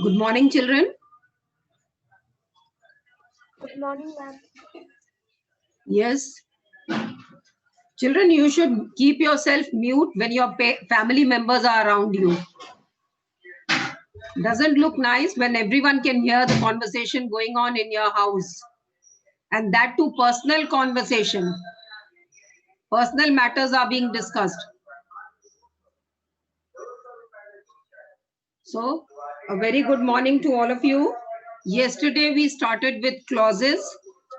Good morning, children. Good morning, ma'am. Yes. Children, you should keep yourself mute when your family members are around you. Doesn't look nice when everyone can hear the conversation going on in your house. And that too personal conversation. Personal matters are being discussed. So, a very good morning to all of you. Yesterday we started with clauses.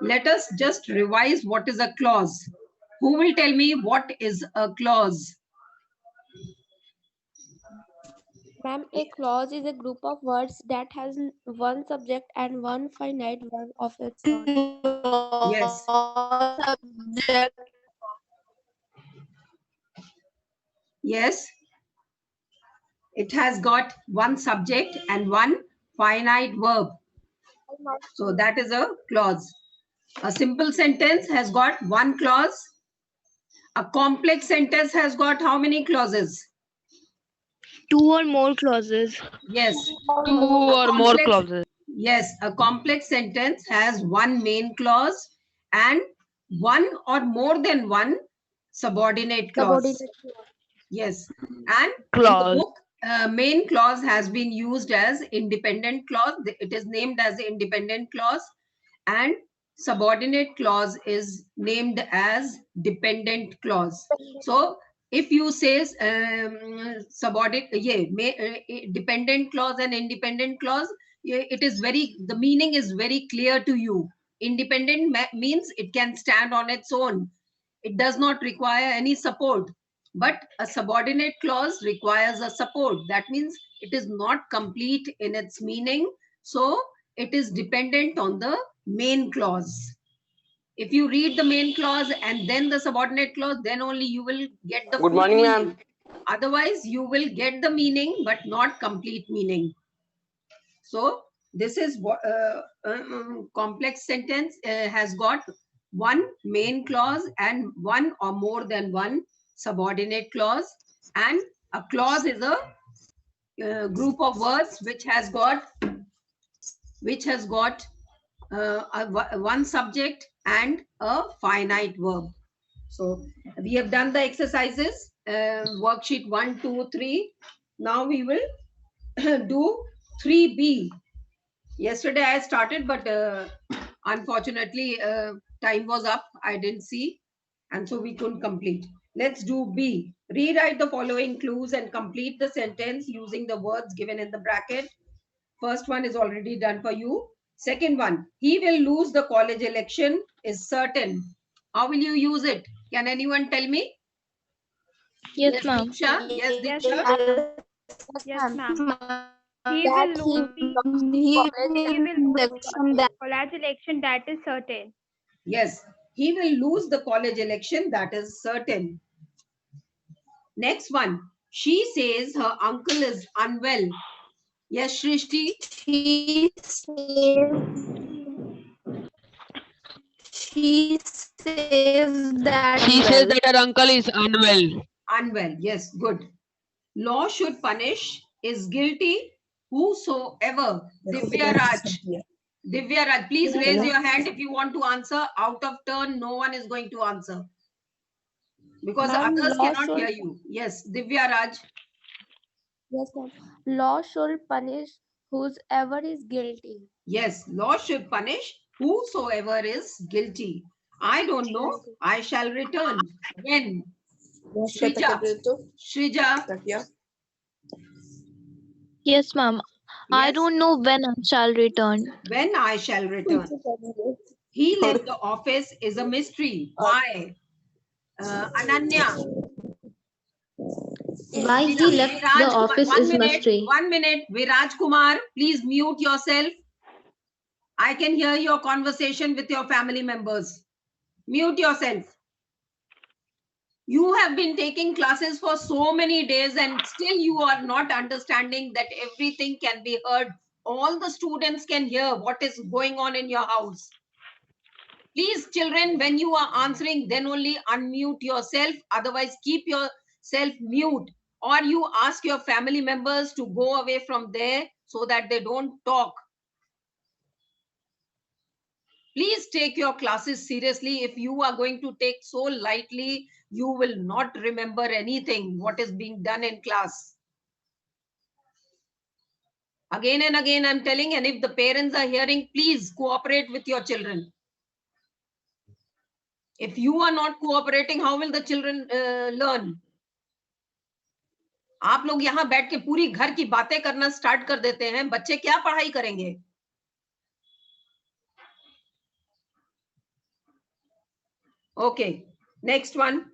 Let us just revise what is a clause. Who will tell me what is a clause? Ma'am, a clause is a group of words that has one subject and one finite verb of its own. Yes. Yes. It has got one subject and one finite verb. So that is a clause. A simple sentence has got one clause. A complex sentence has got how many clauses? Two or more clauses. Yes. Two or more clauses. Yes, a complex sentence has one main clause and one or more than one subordinate clause. Yes, and in the Clause. book, main clause has been used as independent clause. It is named as the independent clause, and subordinate clause is named as dependent clause. So, if you say subordinate, dependent clause and independent clause, it is the meaning is very clear to you. Independent means it can stand on its own. It does not require any support, but a subordinate clause requires a support. That means it is not complete in its meaning. So it is dependent on the main clause. If you read the main clause and then the subordinate clause, then only you will get the Good morning, ma'am. Otherwise, you will get the meaning but not complete meaning. So this is what complex sentence has got one main clause and one or more than one subordinate clause, and a clause is a group of words which has got one subject and a finite verb. So we have done the exercises, worksheet 1, 2, 3. Now we will do 3B. Yesterday I started, but unfortunately time was up. I didn't see, and so we couldn't complete. Let's do B. Rewrite the following clues and complete the sentence using the words given in the bracket. First one is already done for you. Second one, he will lose the college election is certain. How will you use it? Can anyone tell me? Yes, ma'am. Diksha? Yes, Diksha? Yes, ma'am. He will lose the college election, that is certain. Yes, he will lose the college election, that is certain. Next one, she says her uncle is unwell. Yes, Shrishti? She says that her uncle is unwell. Unwell, yes, good. Law should punish is guilty whosoever. Divya Raj. Divya Raj, please raise your hand if you want to answer. Out of turn, no one is going to answer. Because others cannot hear you. Yes, Divya Raj. Yes, ma'am. Law should punish whoever is guilty. Yes, law should punish whosoever is guilty. I don't know. I shall return. When? Shrija. Shrija. Yes, ma'am. I Yes. don't know when I shall return. When I shall return. He left the office is a mystery. Why? Ananya. Why he left the office is mystery. 1 minute. Viraj Kumar, please mute yourself. I can hear your conversation with your family members. Mute yourself. You have been taking classes for so many days and still you are not understanding that everything can be heard. All the students can hear what is going on in your house. Please, children, when you are answering, then only unmute yourself. Otherwise, keep yourself mute. Or you ask your family members to go away from there so that they don't talk. Please take your classes seriously. If you are going to take so lightly, you will not remember anything what is being done in class. Again and again I'm telling, and if the parents are hearing, please cooperate with your children. If you are not cooperating, how will the children learn? आप लोग यहाँ बैठ के पूरी घर की बातें करना स्टार्ट कर देते हैं, बच्चे क्या पढ़ाई करेंगे? Okay, next one.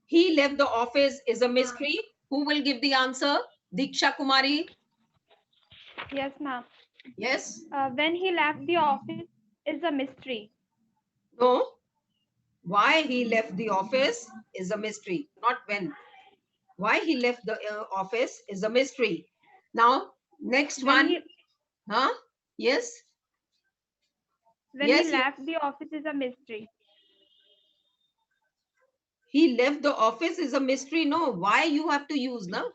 He left the office is a mystery. Who will give the answer? Diksha Kumari. Yes, ma'am. Yes. When he left the office is a mystery. No. Why he left the office is a mystery, not when. Why he left the office is a mystery. Now, next one. Huh? Yes. When Yes, he left the office is a mystery. He left the office is a mystery. No, why you have to use, no?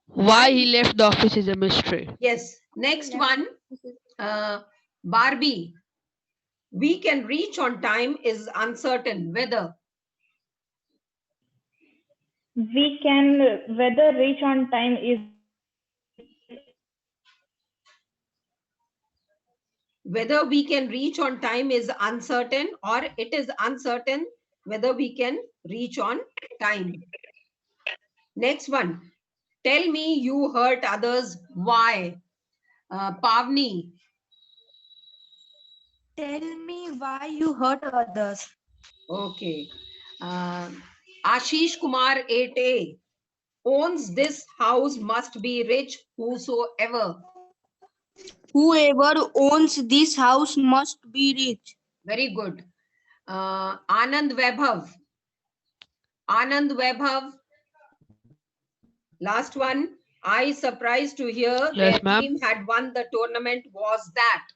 Why he left the office is a mystery. Yes. Next one. Barbie. We can reach on time is uncertain. Whether. We can whether reach on time is Whether we can reach on time is uncertain, or it is uncertain whether we can reach on time. Next one. Tell me you hurt others. Why? Pavni. Tell me why you hurt others. Okay. Ashish Kumar 8A. Owns this house must be rich, whosoever. Whoever owns this house must be rich. Very good. Anand Vaibhav. Anand Vaibhav. Last one. I surprised to hear Yes, their ma'am. team had won the tournament. Was that?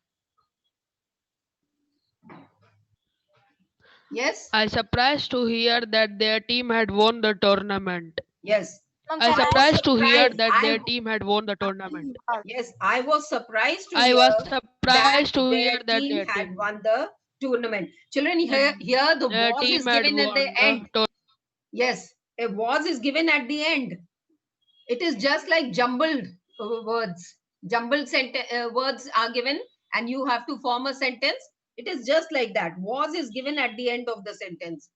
Yes? I surprised to hear that their team had won the tournament. Yes. I surprised to hear surprised. that their team had won the tournament. Yes, I was surprised to I hear was surprised to their hear that team their had team, won the tournament. Children, here the their was team is had given at won the end. the tournament. Yes, a was is given at the end. It is just like jumbled words. Jumbled words are given and you have to form a sentence. It is just like that. Was is given at the end of the sentence.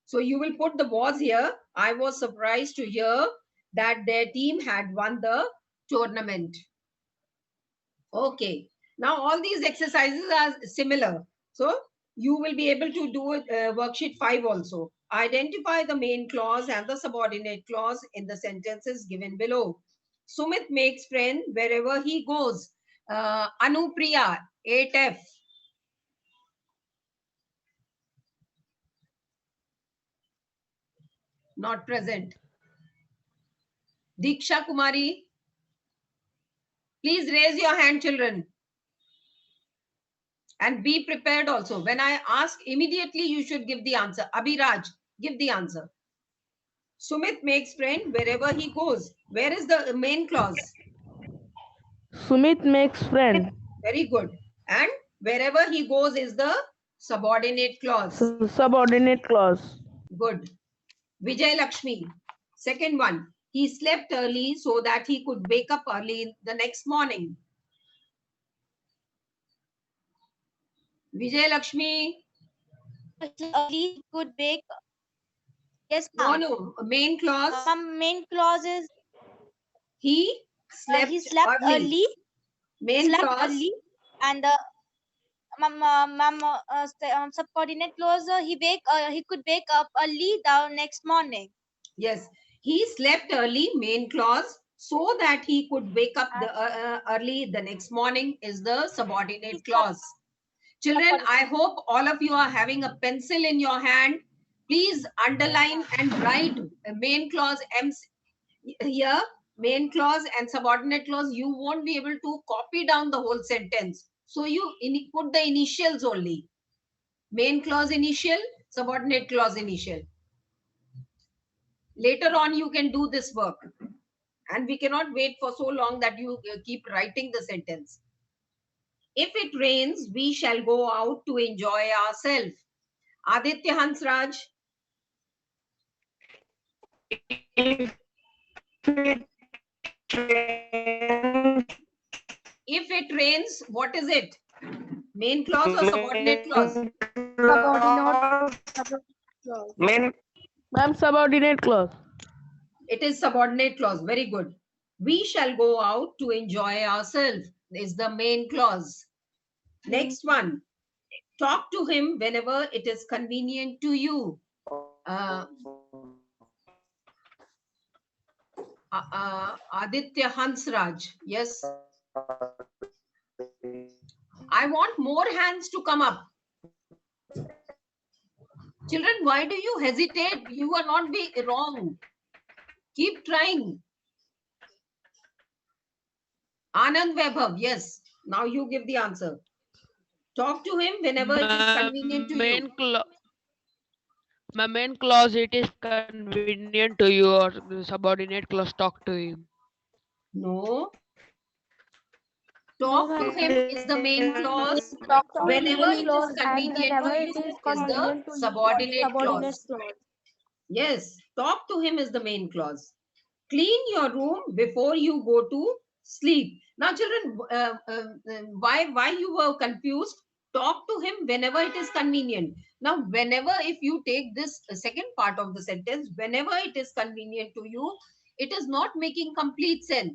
So you will put the was here. I was surprised to hear that their team had won the tournament. Okay. Now all these exercises are similar. So you will be able to do it, worksheet 5 also. Identify the main clause and the subordinate clause in the sentences given below. Sumit makes friend wherever he goes. Anupriya, 8F. Not present. Diksha Kumari. Please raise your hand, children. And be prepared also. When I ask, immediately you should give the answer. Abhiraj, give the answer. Sumit makes friend wherever he goes. Where is the main clause? Sumit makes friend. Very good. And wherever he goes is the subordinate clause. Subordinate clause. Good. Vijay Lakshmi. Second one. He slept early so that he could wake up early the next morning. Vijay Lakshmi. Early could wake. Yes, No, ma'am. no. Main clause. Main clause is He slept, he slept early. Main Slept clause. early, and the subordinate clause he could wake up early the next morning. Yes. He slept early, main clause, so that he could wake up early the next morning is the subordinate clause. Children, I hope all of you are having a pencil in your hand. Please underline and write main clause here, main clause and subordinate clause. You won't be able to copy down the whole sentence. So you put the initials only. Main clause initial, subordinate clause initial. Later on, you can do this work. And we cannot wait for so long that you keep writing the sentence. If it rains, we shall go out to enjoy ourselves. Aditya Hansraj. If it rains, what is it? Main clause or subordinate clause? Ma'am, subordinate clause. It is subordinate clause. Very good. We shall go out to enjoy ourselves is the main clause. Next one. Talk to him whenever it is convenient to you. Aditya Hansraj. Yes. I want more hands to come up. Children, why do you hesitate? You are not being wrong. Keep trying. Anand Vaibhav, yes. Now you give the answer. Talk to him whenever it is convenient to you. My main clause, it is convenient to you, or the subordinate clause, talk to him. No. Talk to him is the main clause. Talk to Whenever main it clause is and convenient whenever to it you is is convenient the to you, subordinate subordinate clause. clause. Yes. Talk to him is the main clause. Clean your room before you go to sleep. Now, children, why you were confused? Talk to him whenever it is convenient. Now, whenever, if you take this second part of the sentence, whenever it is convenient to you, it is not making complete sense.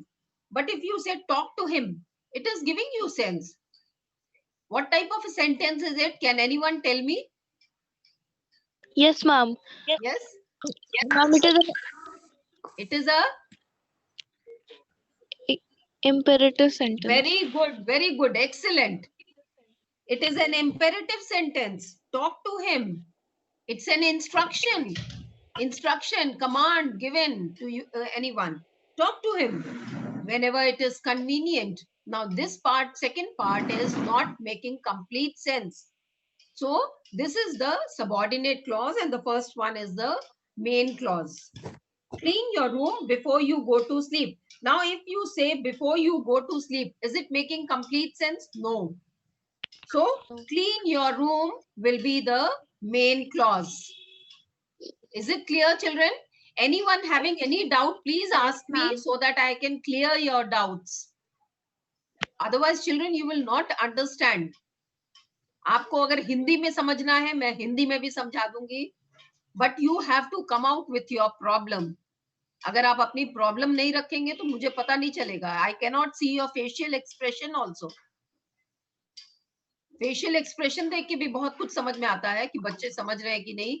But if you say talk to him, it is giving you sense. What type of a sentence is it? Can anyone tell me? Yes, ma'am. Yes? Ma'am, It is a imperative sentence. very good, excellent. It is an imperative sentence. Talk to him. It's an instruction, command given to you, anyone. Talk to him whenever it is convenient. Now, this part, second part, is not making complete sense. So, this is the subordinate clause, and the first one is the main clause. Clean your room before you go to sleep. Now, if you say before you go to sleep, is it making complete sense? No. So, clean your room will be the main clause. Is it clear, children? Anyone having any doubt, please ask me so that I can clear your doubts. Otherwise, children, you will not understand. आपको अगर हिंदी में समझना है, मैं हिंदी में भी समझा दूंगी. But you have to come out with your problem. अगर आप अपनी प्रॉब्लम नहीं रखेंगे तो मुझे पता नहीं चलेगा. I cannot see your facial expression also. Facial expression देख के भी बहुत कुछ समझ में आता है कि बच्चे समझ रहे हैं कि नहीं.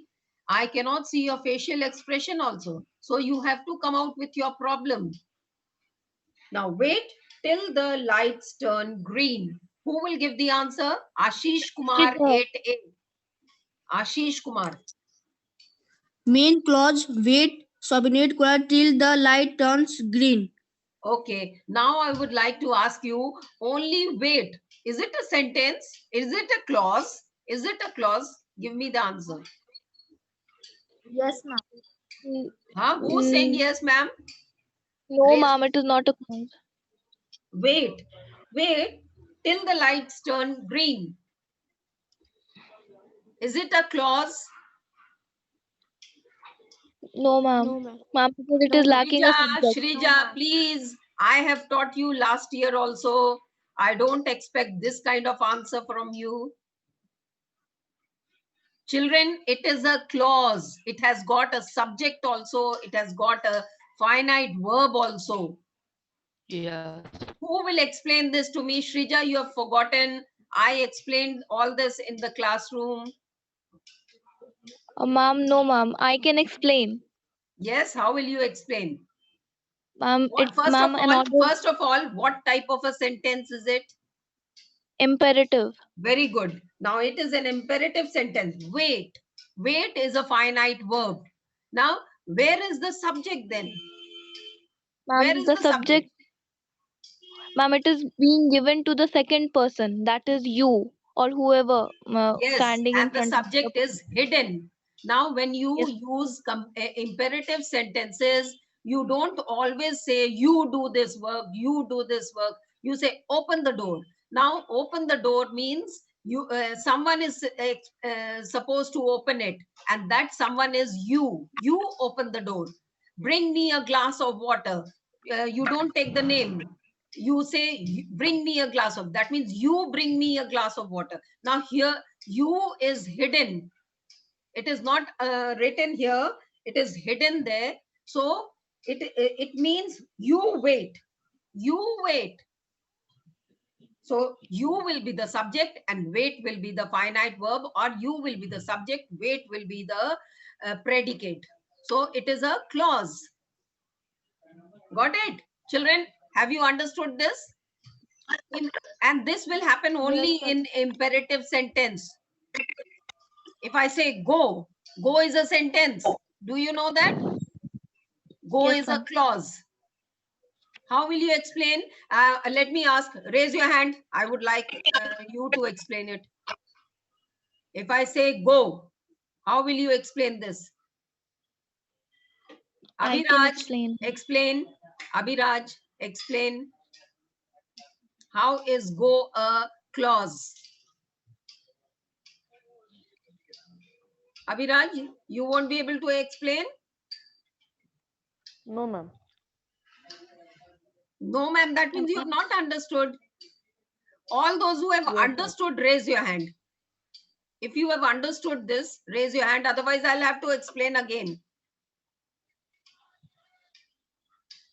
I cannot see your facial expression also. So you have to come out with your problem. Now wait till the lights turn green. Who will give the answer? Ashish Kumar 8A. Ashish Kumar. Main clause, wait, subordinate clause till the light turns green. Okay. Now I would like to ask you, only wait. Is it a sentence? Is it a clause? Is it a clause? Give me the answer. Yes, ma'am. Huh? Who's saying yes, ma'am? No, Raise- ma'am, it is not a clause. Wait till the lights turn green. Is it a clause? No, ma'am. No, ma'am. Ma'am, because it is lacking a subject. Shrija, please. I have taught you last year also. I don't expect this kind of answer from you. Children, it is a clause. It has got a subject also. It has got a finite verb also. Yes. Who will explain this to me? Shrija, you have forgotten. I explained all this in the classroom. Ma'am, no, ma'am. I can explain. Yes, how will you explain? Ma'am, What, it's ma'am an order first of all, what type of a sentence is it? imperative. Very good. Now it is an imperative sentence. Wait. Wait is a finite verb. Now, where is the subject then? Where Ma'am, is the the subject, ma'am, it is being given to the second person. That is you or whoever Yes, standing in and the front subject of is hidden. Now, when you Yes. use imperative sentences, you don't always say, you do this work, you do this work. You say, open the door. Now, open the door means someone is supposed to open it, and that someone is you. You open the door. Bring me a glass of water. You don't take the name. You say, bring me a glass of, that means you bring me a glass of water. Now here, you is hidden. It is not written here. It is hidden there. So it means you wait. You wait. So you will be the subject and wait will be the finite verb, or you will be the subject, wait will be the predicate. So it is a clause. Got it? Children, have you understood this? And this will happen only in imperative sentence. If I say go, go is a sentence. Do you know that? Go Yes, is a ma'am. clause. How will you explain? Let me ask, raise your hand. I would like you to explain it. If I say go, how will you explain this? I can Abhiraj, explain. explain. Abhiraj, explain. How is go a clause? Abhiraj, you won't be able to explain? No, ma'am. No, ma'am, that means you have not understood. All those who have Yes, ma'am. understood, raise your hand. If you have understood this, raise your hand. Otherwise, I'll have to explain again.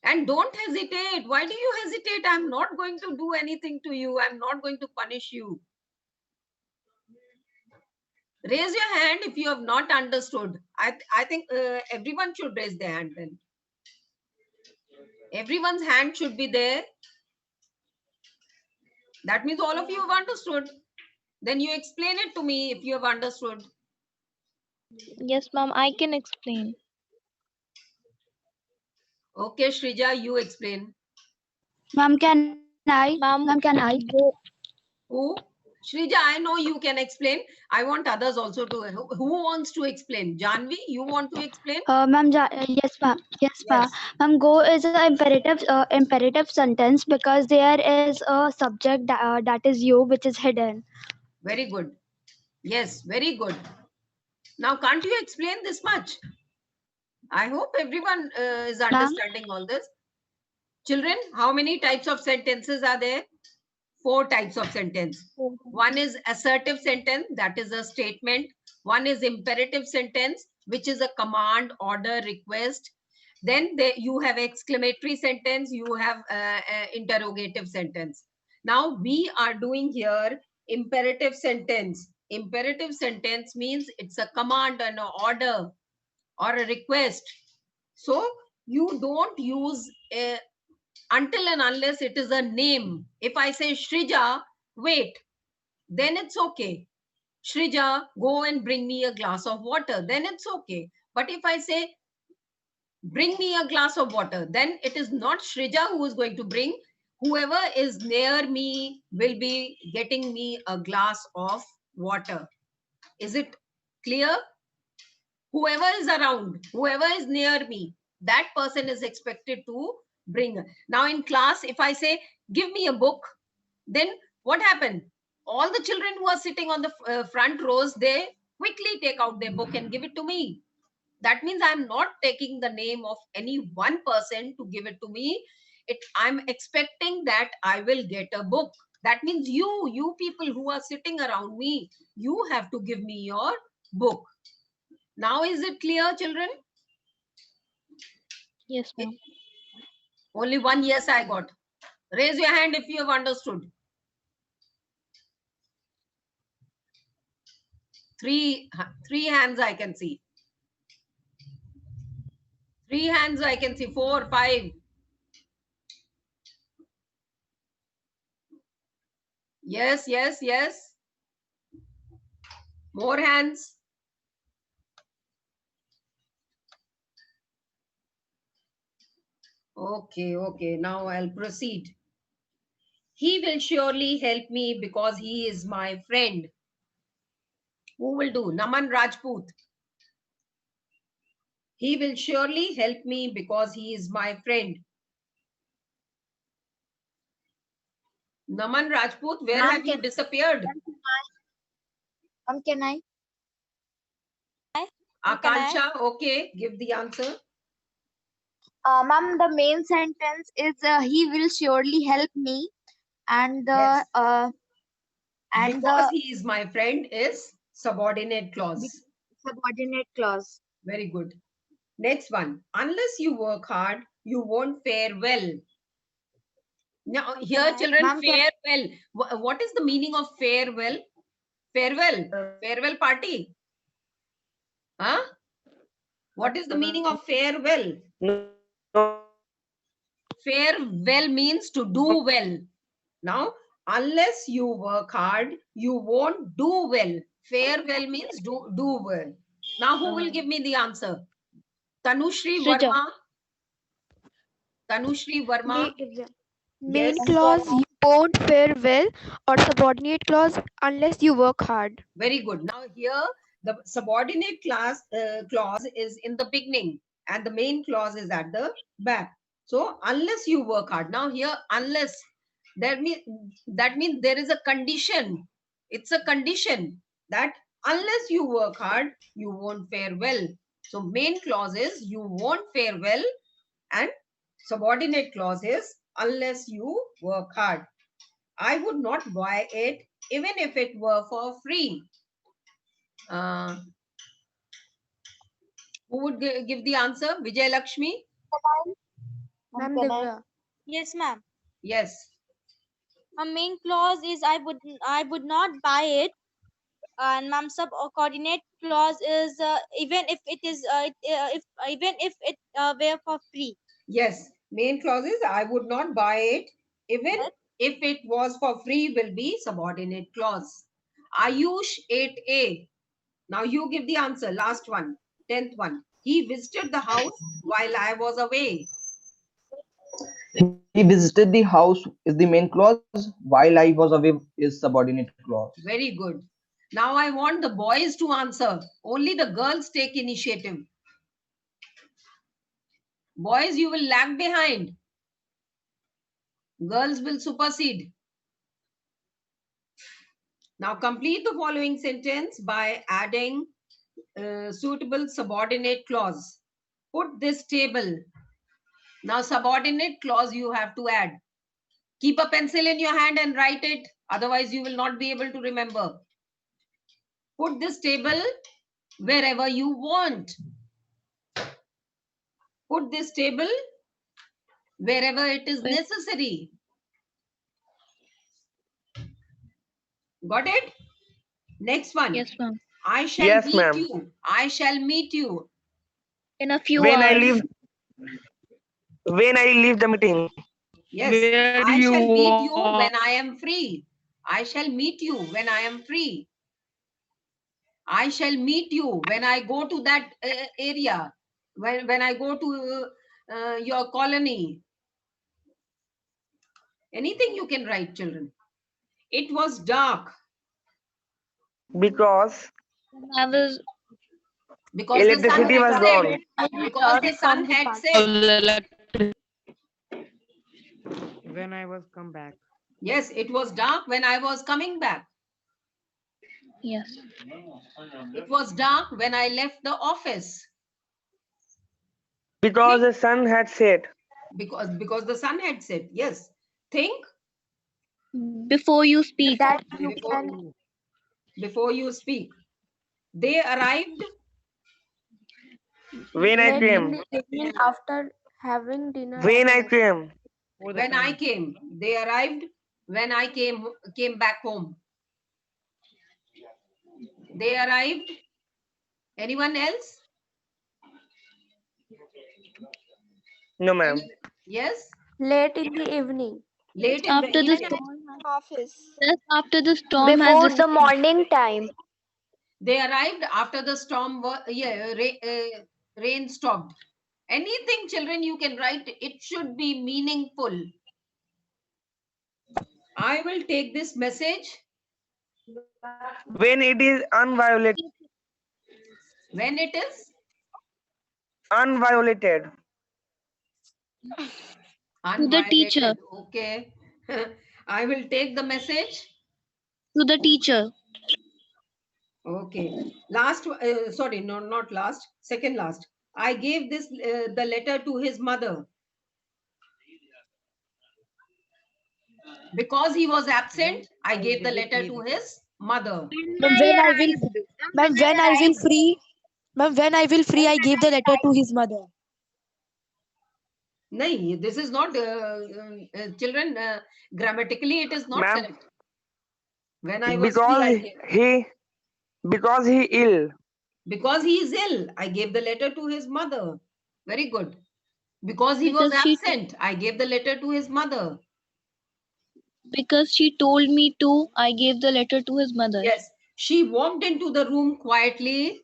And don't hesitate. Why do you hesitate? I'm not going to do anything to you. I'm not going to punish you. Raise your hand if you have not understood. I think everyone should raise their hand then. Everyone's hand should be there. That means all of you have understood. Then you explain it to me if you have understood. Yes, ma'am. I can explain. Okay, Shrija, you explain. Ma'am, can I? Ma'am, Ma'am, can I? Who? Shrija, I know you can explain. I want others also to. Who wants to explain? Janvi, you want to explain? Ma'am, yes, ma'am. Yes, ma'am. Yes. Ma'am, go is an imperative sentence because there is a subject that is you, which is hidden. Very good. Yes, very good. Now, can't you explain this much? I hope everyone is understanding all this. Children, how many types of sentences are there? 4 types of sentence. One is assertive sentence, that is a statement. One is imperative sentence, which is a command, order, request. Then you have exclamatory sentence, you have interrogative sentence. Now we are doing here imperative sentence. Imperative sentence means it's a command, an order, or a request. So you don't use a, until and unless it is a name. If I say Shrija, wait, then it's okay. Shrija, go and bring me a glass of water, then it's okay. But if I say, bring me a glass of water, then it is not Shrija who is going to bring. Whoever is near me will be getting me a glass of water. Is it clear? Whoever is around, whoever is near me, that person is expected to bring. Now in class, if I say, give me a book, then what happened? All the children who are sitting on the front rows, they quickly take out their book and give it to me. That means I'm not taking the name of any one person to give it to me. I'm expecting that I will get a book. That means you people who are sitting around me, you have to give me your book. Now is it clear, children? Yes, ma'am. Only one yes I got. Raise your hand if you have understood. Three hands I can see. 3 hands I can see. 4, 5. Yes, yes, yes. More hands. Okay, okay. Now I'll proceed. He will surely help me because he is my friend. Who will do? Naman Rajput. He will surely help me because he is my friend. Naman Rajput, where Ma'am, have you disappeared? Can I? Can I? Akansha, okay, give the answer. Ma'am, the main sentence is he will surely help me, and Yes. and Because the he is my friend is subordinate clause. subordinate clause. Very good. Next one. Unless you work hard, you won't fare well. Now, here, I? children, Ma'am, can- fare well. What is the meaning of farewell? Farewell. Farewell party. Huh? What is the meaning of farewell? Farewell means to do well. Now, unless you work hard, you won't do well. Farewell means do well. Now, who will give me the answer? Tanushri Srija. Verma. Tanushri Verma. Main Yes. clause you won't fare well or subordinate clause unless you work hard. Very good. Now here the subordinate clause is in the beginning and the main clause is at the back. So unless you work hard. Now here unless that means there is a condition. It's a condition that unless you work hard, you won't fare well. So main clause is you won't fare well and subordinate clause is unless you work hard. I would not buy it even if it were for free. Who would give the answer? Vijay Lakshmi? Ma'am Divya. Yes, ma'am. Yes. A main clause is I would not buy it, and ma'am subordinate clause is even if it is even if it were for free. Yes. Main clause is I would not buy it even if it was for free will be subordinate clause. Ayush 8A. Now you give the answer. Last one. 10th one. He visited the house while I was away. He visited the house is the main clause, while I was away is subordinate clause. Very good. Now I want the boys to answer. Only the girls take initiative. Boys, you will lag behind. Girls will supersede. Now complete the following sentence by adding suitable subordinate clause. Put this table. Now subordinate clause you have to add. Keep a pencil in your hand and write it. Otherwise you will not be able to remember. Put this table wherever you want. Put this table wherever it is necessary. Got it? Next one. Yes, ma'am. I shall Yes, meet ma'am. you. I shall meet you. In a few When hours. I leave the meeting. Yes. Where I you shall meet you want. when I am free. I shall meet you when I am free. I shall meet you when I go to that area. When I go to your colony. Anything you can write, children. It was dark. Because I was Because the sun electricity had was set. gone. Because the sun had set. When I was come back. Yes, it was dark when I was coming back. yes. It was dark when I left the office. Because the sun had set. Because the sun had set. Yes. Think Before you speak. That you before, can before you speak. They arrived When I late came. in the evening after having dinner. When I outside. came. when I came. They arrived when I came back home. They arrived. Anyone else? No, ma'am. Yes. Late in the evening. Late in After the the evening. storm. Office. Just after the storm Before has the morning time. They arrived after the storm. Rain stopped. Anything, children, you can write. It should be meaningful. I will take this message. When it is unviolated. When it is Unviolated. To the teacher. Unviolated. Okay. I will take the message. To the teacher. Okay. Last, sorry, no, not last, second last. I gave this the letter to his mother. Because he was absent, I gave the letter to his mother. When I will free, I give the letter to his mother. No, this is not, children, grammatically it is not Ma'am, correct. When I was free, I gave. Because he ill. Because he is ill, I gave the letter to his mother. Very good. Because he was Because she- absent, I gave the letter to his mother. Because she told me to, I gave the letter to his mother. Yes, she walked into the room quietly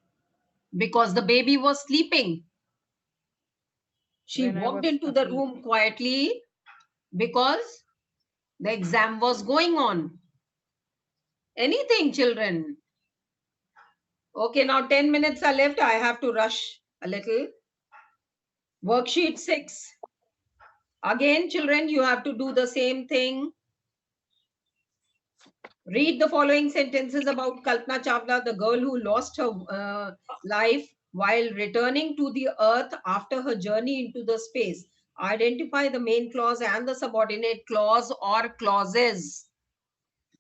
because the baby was sleeping. She When I walked was into the asleep. room quietly because the exam was going on. Anything, children. Okay, now 10 minutes are left. I have to rush a little. Worksheet 6. Again, children, you have to do the same thing. Read the following sentences about Kalpana Chawla, the girl who lost her life while returning to the earth after her journey into the space. Identify the main clause and the subordinate clause or clauses.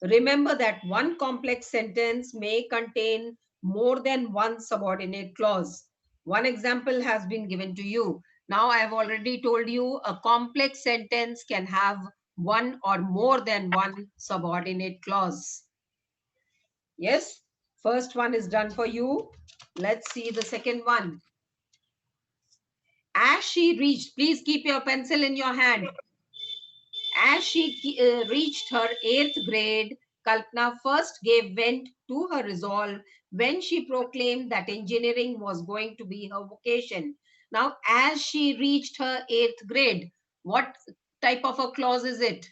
Remember that one complex sentence may contain more than one subordinate clause. One example has been given to you. Now I have already told you a complex sentence can have one or more than one subordinate clause. Yes, first one is done for you. Let's see the second one. As she reached, please keep your pencil in your hand. As she reached her 8th grade, Kalpana first gave vent to her resolve when she proclaimed that engineering was going to be her vocation. Now, as she reached her 8th grade, what type of a clause is it?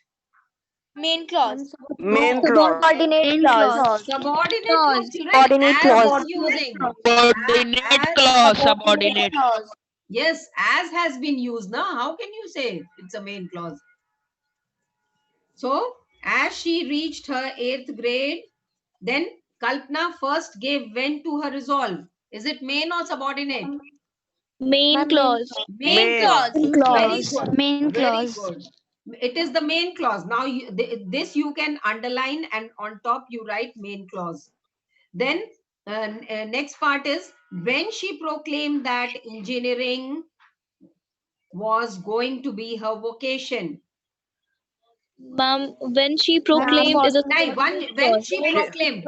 Main clause. Main clause. Subordinate clause. Subordinate clause, children. Subordinate As clause. is using. Subordinate As- clause. Subordinate. Yes, as has been used. Now, how can you say it's a main clause? So, as she reached her 8th grade, then Kalpana first gave vent to her resolve. Is it main or subordinate? Main clause. Main Main. clause. Main Very clause. good. Main Very clause. good. It is the main clause. Now, this you can underline and on top you write main clause. Then next part is when she proclaimed that engineering was going to be her vocation. Ma'am, when she proclaimed is a When clause. she proclaimed,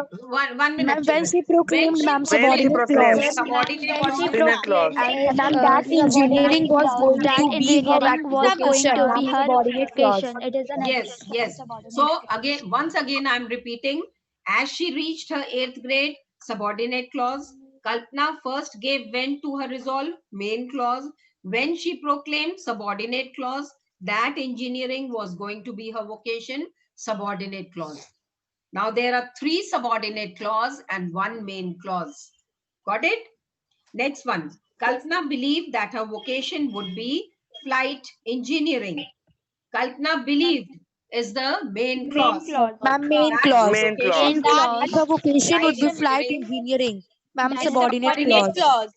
one minute. When children. she proclaimed, When ma'am, she subordinate proclaimed. clause. subordinate When she clause. Subordinate clause. And ma'am, that engineering was going That to be her engineering was going vocation, to ma'am, be her subordinate clause. vocation. It is an Yes, yes. So again, once again, I'm repeating. As she reached her 8th grade, subordinate clause. Kalpana first gave vent to her resolve, main clause. When she proclaimed, subordinate clause, that engineering was going to be her vocation, subordinate clause. Now there are 3 subordinate clause and 1 main clause. Got it? Next one. Kalpana believed that her vocation would be flight engineering. Kalpana believed is the main clause. Ma'am, main That clause. Main vocation clause. would clause. be Her vocation would be flight flight engineering. engineering. Ma'am, That is subordinate subordinate clause.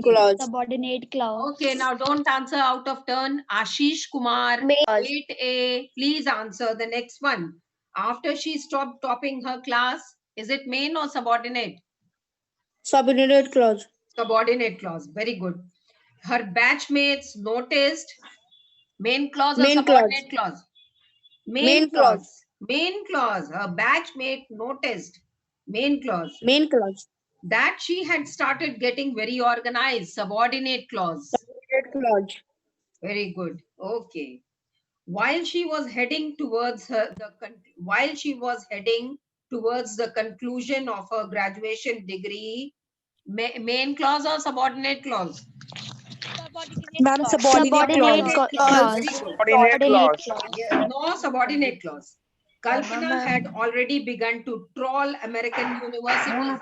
clause. Subordinate clause. Okay, now don't answer out of turn. Ashish Kumar, Main clause. 8A, please answer the next one. After she stopped topping her class, is it main or subordinate? Subordinate clause. Subordinate clause. Very good. Her batchmates noticed main clause or Main subordinate clause? Main clause. Main clause. Her batchmate noticed main clause Main clause. that she had started getting very organized. Subordinate clause. Subordinate clause. Very good. Okay. While she was heading towards the conclusion of her graduation degree, main clause or subordinate clause? Ma'am, subordinate Subordinate clause. clause. Very good. Subordinate clause. No subordinate clause. Kalpana had already begun to troll American universities.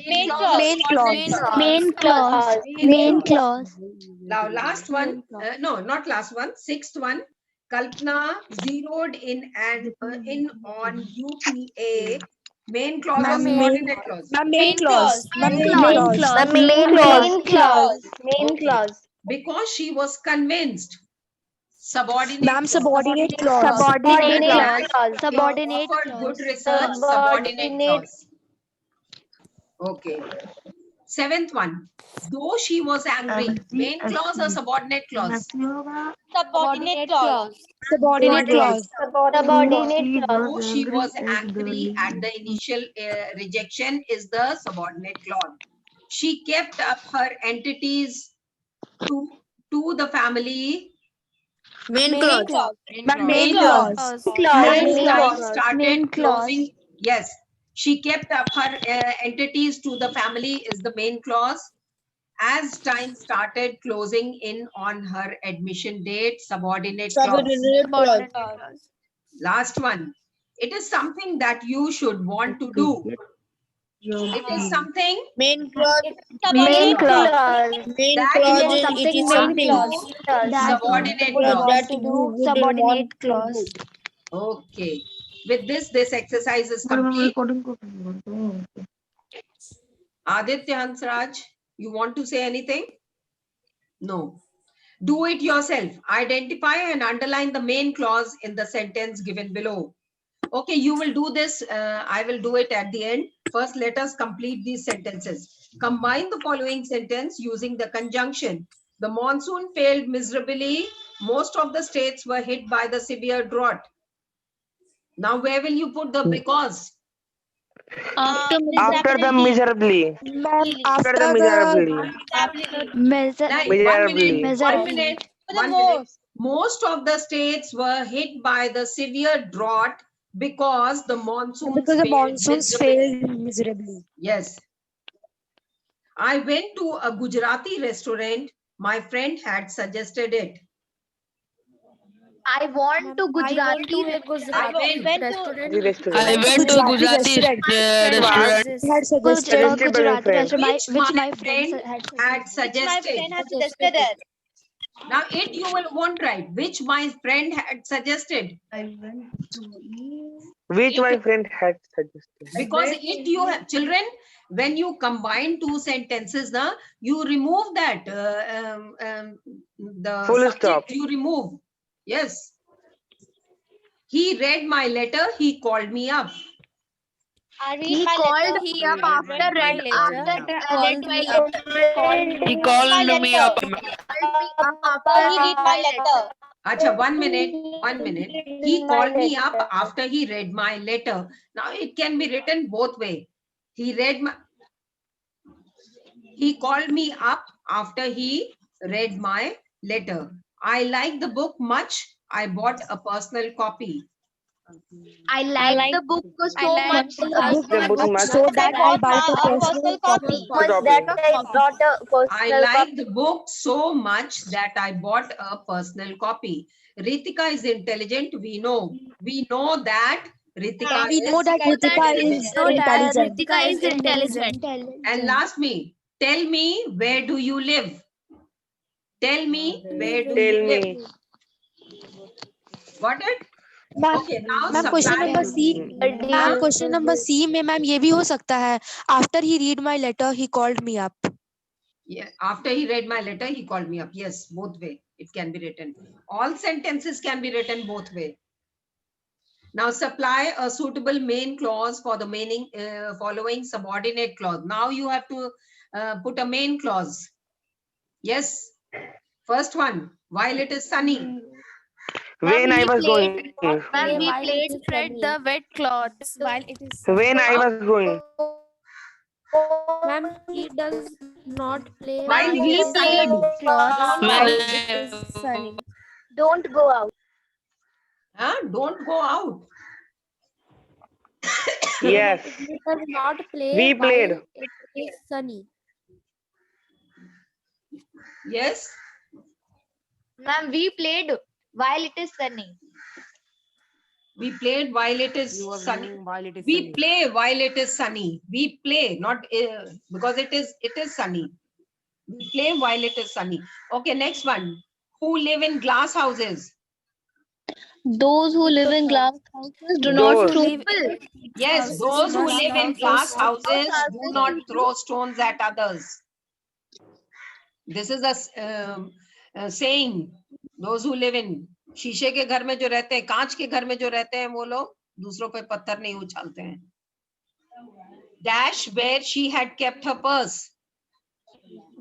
Main clause. Main clause. Main clause. Main clause. Now, last one, no, not last one, sixth one. Kalpana zeroed in on UPA. Main clause or subordinate clause? Main clause. Main Main Main clause. clause. Main clause. Main Okay. clause. Because she was convinced. Subordinate Ma'am, clause. subordinate clause. Subordinate clause. It Subordinate offered clause. good research. Subordinate clause. Okay. Seventh one. Though she was angry. Main clause or subordinate clause? Subordinate clause. Subordinate clause. Subordinate clause. Though she was angry at the initial rejection is the subordinate clause. She kept up her entities to the family. Main clause. clause. Main Main clause. clause. As Main time clause. started Main clause. closing, yes, she kept up her entities to the family is the main clause. As time started closing in on her admission date, subordinate clause. Subordinate clause. Last one. It is something that you should want to do. It is something Main clause. Main Subordinate clause. clause. Main that clause you is want it is to something do. That Subordinate would clause. want to do. Subordinate clause. Okay. With this exercise is complete. Aditya Hansraj, you want to say anything? No. Do it yourself. Identify and underline the main clause in the sentence given below. Okay, you will do this. I will do it at the end. First, let us complete these sentences. Combine the following sentence using the conjunction. The monsoon failed miserably. Most of the states were hit by the severe drought. Now, where will you put the because? After the miserably. Ma'am, After the miserably. Measure. Like, Miserably. 1 minute. For the 1 minute. Most of the states were hit by the severe drought because the monsoons because the failed monsoons miserably. failed miserably. Yes. I went to a Gujarati restaurant. My friend had suggested it. I want to Gujarati. I went. I went to Gujarati restaurant. Had suggested. Gujarati restaurant Which which my my friend friend had had suggested. My suggested. friend has suggested it. Now it you will won't write. Which my friend had suggested. Which my friend had suggested. Because it you have children, when you combine two sentences, na, you remove that the Full subject stop. you remove. Yes. He read my letter. He called me up. I read He my called letter. me up after read my Read my letter. He called me up. Called me up After after he read my letter. Acha, 1 minute, 1 minute. He called me up after he read my letter. Now it can be written both way. He called me up after he read my letter. I like the book much. I bought a personal copy. I like the book so much. The book much. So that I bought a personal personal copy. copy. Much that I brought a I personal like the book so much that I bought a personal copy. Ritika is intelligent. We know. We know that Ritika We know that Ritika is intelligent. Ritika is intelligent. And last me, tell me where do you live? Tell me where do you Tell live? me. Got it? Ma'am, Okay, now ma'am question supply. Number C ma'am question number C में ma'am ये भी हो सकता है after he read my letter he called me up Yeah, after he read my letter, he called me up. Yes, both way. It can be written. All sentences can be written both way. Now supply a suitable main clause for the following subordinate clause. Now you have to put a main clause. Yes. First one, while it is sunny. When I was going. Ma'am, we played spread the wet cloths while it is When I was going. Ma'am, he does not play While with we his played. clothes When while I- it is sunny. don't go out. Huh? Don't go out. Yes. He does not play We played. while it is sunny. Yes. Ma'am, we played while it is sunny. We played while it is You were sunny. running while it is We sunny. play while it is sunny. We play, not because it is sunny. We play while it is sunny. Okay, next one. Who live in glass houses? Those who live in glass houses do not Those. throw live people. Yes, houses, those who glass live in houses. glass houses Glass do houses not do throw stones at others. This is a saying. Those who live in शीशे के घर में जो रहते हैं, कांच के घर में जो रहते हैं, वो लोग दूसरों पे पत्थर नहीं उछालते हैं. Dash where she had kept her purse.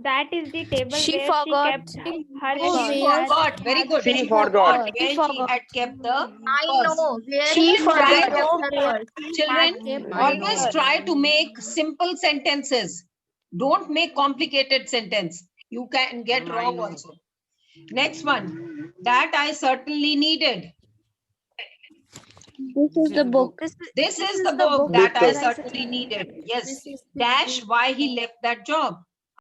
That is the table She where forgot. she kept her Oh, purse. She where forgot. Very good. She She forgot. where she had kept the I purse. know where She she forgot. had Try kept her purse. Children, kept I always know. try to make simple sentences. Don't make complicated sentence. You can get I wrong know. also. Next one. That I certainly needed. This is the book. This is the book that I Book. certainly needed. Yes. Dash why he left that job.